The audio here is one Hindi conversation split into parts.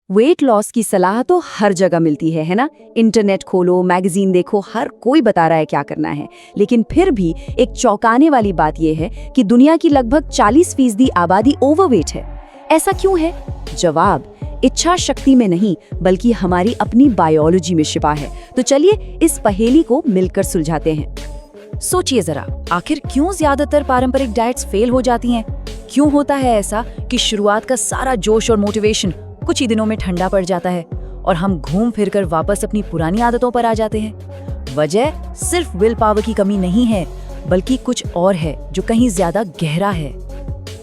वेट लॉस की सलाह तो हर जगह मिलती है ना। इंटरनेट खोलो, मैगजीन देखो, हर कोई बता रहा है क्या करना है। लेकिन फिर भी एक चौंकाने वाली बात यह है कि दुनिया की लगभग 40% आबादी ओवरवेट है। ऐसा क्यों है? जवाब इच्छा शक्ति में नहीं, बल्कि हमारी अपनी बायोलॉजी में छिपा है। तो चलिए इस पहेली को मिलकर सुलझाते हैं। सोचिए जरा, आखिर क्यों ज्यादातर पारंपरिक डाइट्स फेल हो जाती हैं? क्यों होता है ऐसा कि शुरुआत का सारा जोश और मोटिवेशन कुछ ही दिनों में ठंडा पड़ जाता है और हम घूम फिरकर वापस अपनी पुरानी आदतों पर आ जाते हैं? वजह सिर्फ विल पावर की कमी नहीं है, बल्कि कुछ और है जो कहीं ज्यादा गहरा है।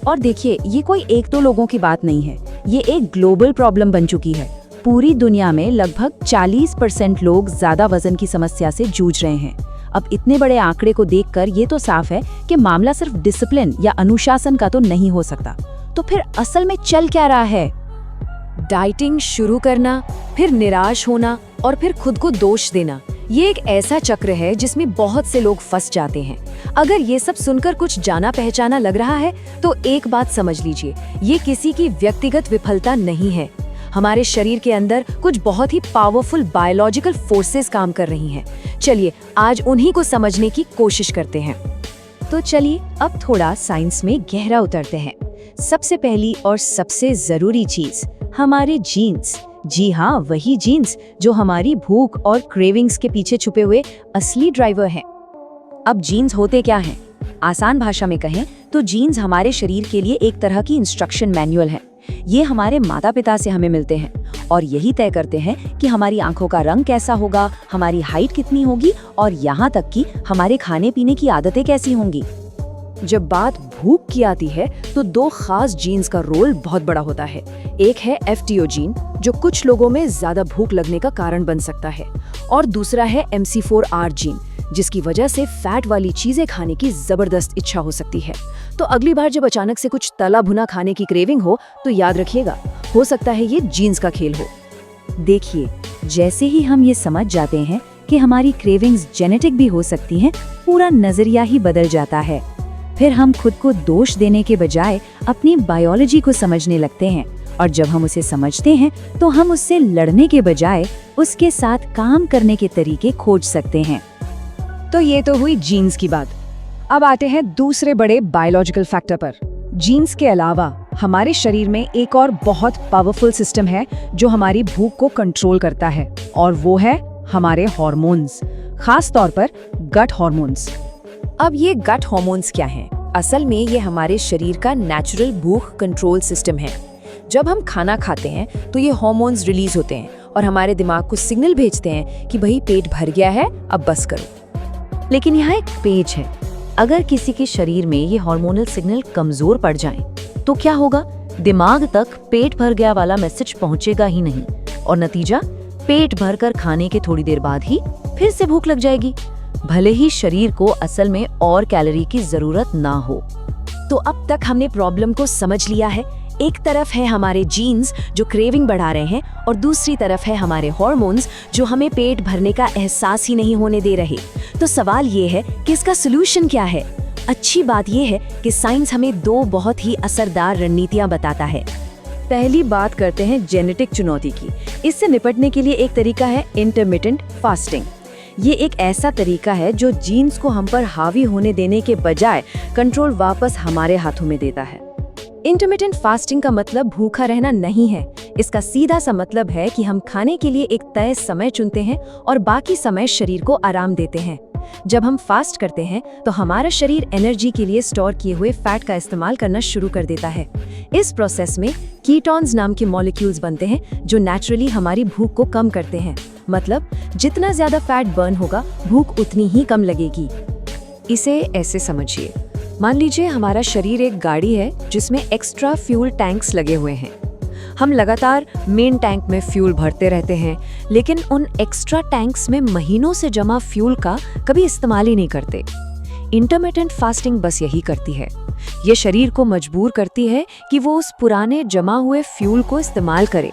और देखिए, ये कोई एक दो लोगों की बात नहीं है, ये एक ग्लोबल प्रॉब्लम बन चुकी है। पूरी दुनिया में लगभग 40% लोग ज्यादा वजन की समस्या से जूझ रहे हैं। अब इतने बड़े आंकड़े को देखकर ये तो साफ है कि मामला सिर्फ डिसिप्लिन या अनुशासन का तो नहीं हो सकता। तो फिर असल में चल क्या रहा है? डाइटिंग शुरू करना, फिर निराश होना और फिर खुद को दोष देना, ये एक ऐसा चक्र है जिसमें बहुत से लोग फंस जाते हैं। अगर ये सब सुनकर कुछ जाना पहचाना लग रहा है तो एक बात समझ लीजिए, ये किसी की व्यक्तिगत विफलता नहीं है। हमारे शरीर के अंदर कुछ बहुत ही पावरफुल बायोलॉजिकल फोर्सेस काम कर रही हैं। चलिए आज उन्हीं को समझने की कोशिश करते हैं। तो चलिए अब थोड़ा साइंस में गहरा उतरते हैं। सबसे पहली और सबसे जरूरी चीज, हमारे जीन्स। जी हाँ, वही जीन्स जो हमारी भूख और क्रेविंग्स के पीछे छुपे हुए असली ड्राइवर हैं। अब जीन्स होते क्या हैं? आसान भाषा में कहें तो जीन्स हमारे शरीर के लिए एक तरह की इंस्ट्रक्शन मैनुअल है। ये हमारे माता पिता से हमें मिलते हैं और यही तय करते हैं कि हमारी आंखों का रंग कैसा होगा, हमारी हाइट कितनी होगी और यहाँ तक कि हमारे खाने पीने की आदतें कैसी होंगी। जब बात भूख की आती है तो दो खास जीन्स का रोल बहुत बड़ा होता है। एक है FTO जीन, जो कुछ लोगों में ज्यादा भूख लगने का कारण बन सकता है, और दूसरा है MC4R जीन, जिसकी वजह से फैट वाली चीजें खाने की जबरदस्त इच्छा हो सकती है। तो अगली बार जब अचानक से कुछ तला भुना खाने की क्रेविंग हो तो याद रखिएगा, हो सकता है ये जीन्स का खेल हो। देखिए, जैसे ही हम ये समझ जाते हैं कि हमारी क्रेविंग्स जेनेटिक भी हो सकती हैं, पूरा नजरिया ही बदल जाता है। फिर हम खुद को दोष देने के बजाय अपनी बायोलॉजी को समझने लगते हैं, और जब हम उसे समझते हैं तो हम उससे लड़ने के बजाय उसके साथ काम करने के तरीके खोज सकते हैं। तो ये तो हुई जीन्स की बात। अब आते हैं दूसरे बड़े बायोलॉजिकल फैक्टर पर। जीन्स के अलावा हमारे शरीर में एक और बहुत पावरफुल सिस्टम है जो हमारी भूख को कंट्रोल करता है, और वो है हमारे हार्मोन्स, खास तौर पर गट हार्मोन्स। अब ये गट हार्मोन्स क्या हैं? असल में ये हमारे शरीर का नेचुरल भूख कंट्रोल सिस्टम है। जब हम खाना खाते हैं तो ये हार्मोन्स रिलीज होते हैं और हमारे दिमाग को सिग्नल भेजते हैं कि भाई पेट भर गया है, अब बस करो। लेकिन यहाँ एक पेच है, अगर किसी के शरीर में ये हार्मोनल सिग्नल कमजोर पड़ जाएं, तो क्या होगा? दिमाग तक पेट भर गया वाला मैसेज पहुंचेगा ही नहीं, और नतीजा पेट भरकर खाने के थोड़ी देर बाद ही फिर से भूख लग जाएगी, भले ही शरीर को असल में और कैलोरी की जरूरत ना हो। तो अब तक हमने प्रॉब्लम को समझ लिया है। एक तरफ है हमारे जीन्स जो क्रेविंग बढ़ा रहे हैं, और दूसरी तरफ है हमारे हार्मोन्स जो हमें पेट भरने का एहसास ही नहीं होने दे रहे। तो सवाल ये है कि इसका सलूशन क्या है? अच्छी बात ये है कि साइंस हमें दो बहुत ही असरदार रणनीतियां बताता है। पहली बात करते हैं जेनेटिक चुनौती की। इससे निपटने के लिए एक तरीका है इंटरमिटेंट फास्टिंग। ये एक ऐसा तरीका है जो जीन्स को हम पर हावी होने देने के बजाय कंट्रोल वापस हमारे हाथों में देता है। इंटरमिटेंट फास्टिंग का मतलब भूखा रहना नहीं है। इसका सीधा सा मतलब है कि हम खाने के लिए एक तय समय चुनते हैं और बाकी समय शरीर को आराम देते हैं। जब हम फास्ट करते हैं तो हमारा शरीर एनर्जी के लिए स्टोर किए हुए फैट का इस्तेमाल करना शुरू कर देता है। इस प्रोसेस में कीटोन्स नाम के मॉलिक्यूल्स बनते हैं जो नेचुरली हमारी भूख को कम करते हैं। मतलब जितना ज्यादा फैट बर्न होगा, भूख उतनी ही कम लगेगी। इसे ऐसे समझिए, मान लीजिए हमारा शरीर एक गाड़ी है जिसमें एक्स्ट्रा फ्यूल टैंक्स लगे हुए हैं। हम लगातार मेन टैंक में फ्यूल भरते रहते हैं, लेकिन उन एक्स्ट्रा टैंक्स में महीनों से जमा फ्यूल का कभी इस्तेमाल ही नहीं करते। इंटरमिटेंट फास्टिंग बस यही करती है। ये शरीर को मजबूर करती है कि वो उस पुराने जमा हुए फ्यूल को इस्तेमाल करे,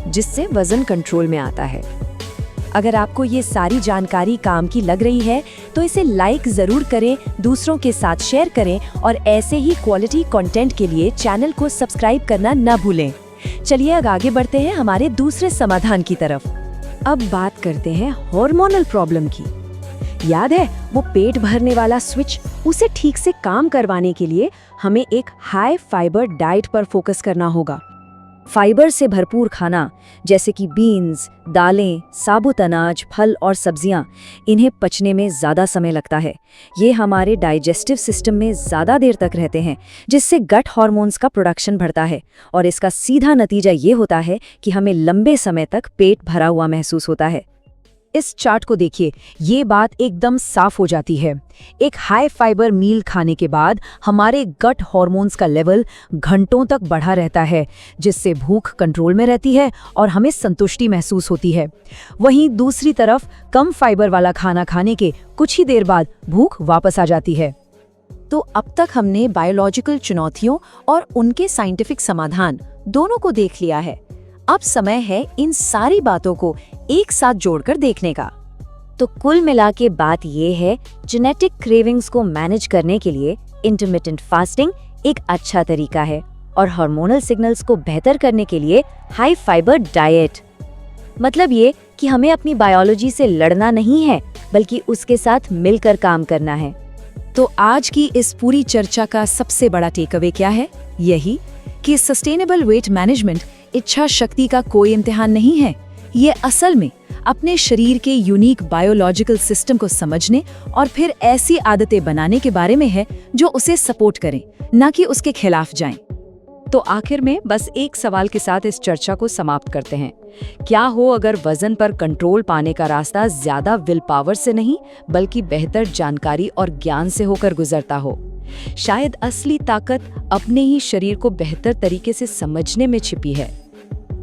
जिससे वजन कंट्रोल में आता है। अगर आपको ये सारी जानकारी काम की लग रही है तो इसे लाइक जरूर करें, दूसरों के साथ शेयर करें, और ऐसे ही क्वालिटी कंटेंट के लिए चैनल को सब्सक्राइब करना न भूलें। चलिए अब आगे बढ़ते हैं हमारे दूसरे समाधान की तरफ। अब बात करते हैं हार्मोनल प्रॉब्लम की। याद है वो पेट भरने वाला स्विच, उसे ठीक से काम करवाने के लिए हमें एक हाई फाइबर डाइट पर फोकस करना होगा। फाइबर से भरपूर खाना जैसे कि बीन्स, दालें, साबुत अनाज, फल और सब्जियां, इन्हें पचने में ज़्यादा समय लगता है। ये हमारे डाइजेस्टिव सिस्टम में ज़्यादा देर तक रहते हैं, जिससे गट हार्मोन्स का प्रोडक्शन बढ़ता है और इसका सीधा नतीजा ये होता है कि हमें लंबे समय तक पेट भरा हुआ महसूस होता है। इस चार्ट को देखिए, ये बात एकदम साफ हो जाती है। एक हाई फाइबर मील खाने के बाद हमारे गट हार्मोन्स का लेवल घंटों तक बढ़ा रहता है, जिससे भूख कंट्रोल में रहती है और हमें संतुष्टि महसूस होती है। वहीं दूसरी तरफ कम फाइबर वाला खाना खाने के कुछ ही देर बाद भूख वापस आ जाती है। तो अब तक हमने बायोलॉजिकल चुनौतियों और उनके साइंटिफिक समाधान दोनों को देख लिया है। अब समय है इन सारी बातों को एक साथ जोड़कर देखने का। तो कुल मिला के बात ये है, जेनेटिक क्रेविंग्स को मैनेज करने के लिए इंटरमिटेंट फास्टिंग एक अच्छा तरीका है और हार्मोनल सिग्नल्स को बेहतर करने के लिए हाई फाइबर डाइट। मतलब ये कि हमें अपनी बायोलॉजी से लड़ना नहीं है, बल्कि उसके साथ मिलकर काम करना है। तो आज की इस पूरी चर्चा का सबसे बड़ा टेकअवे क्या है? यही कि सस्टेनेबल वेट मैनेजमेंट इच्छा शक्ति का कोई इम्तिहान नहीं है। ये असल में अपने शरीर के यूनिक बायोलॉजिकल सिस्टम को समझने और फिर ऐसी आदतें बनाने के बारे में है जो उसे सपोर्ट करें, न कि उसके खिलाफ जाएं। तो आखिर में बस एक सवाल के साथ इस चर्चा को समाप्त करते हैं। क्या हो अगर वजन पर कंट्रोल पाने का रास्ता ज्यादा विल पावर से नहीं, बल्कि बेहतर जानकारी और ज्ञान से होकर गुजरता हो? शायद असली ताकत अपने ही शरीर को बेहतर तरीके से समझने में छिपी है।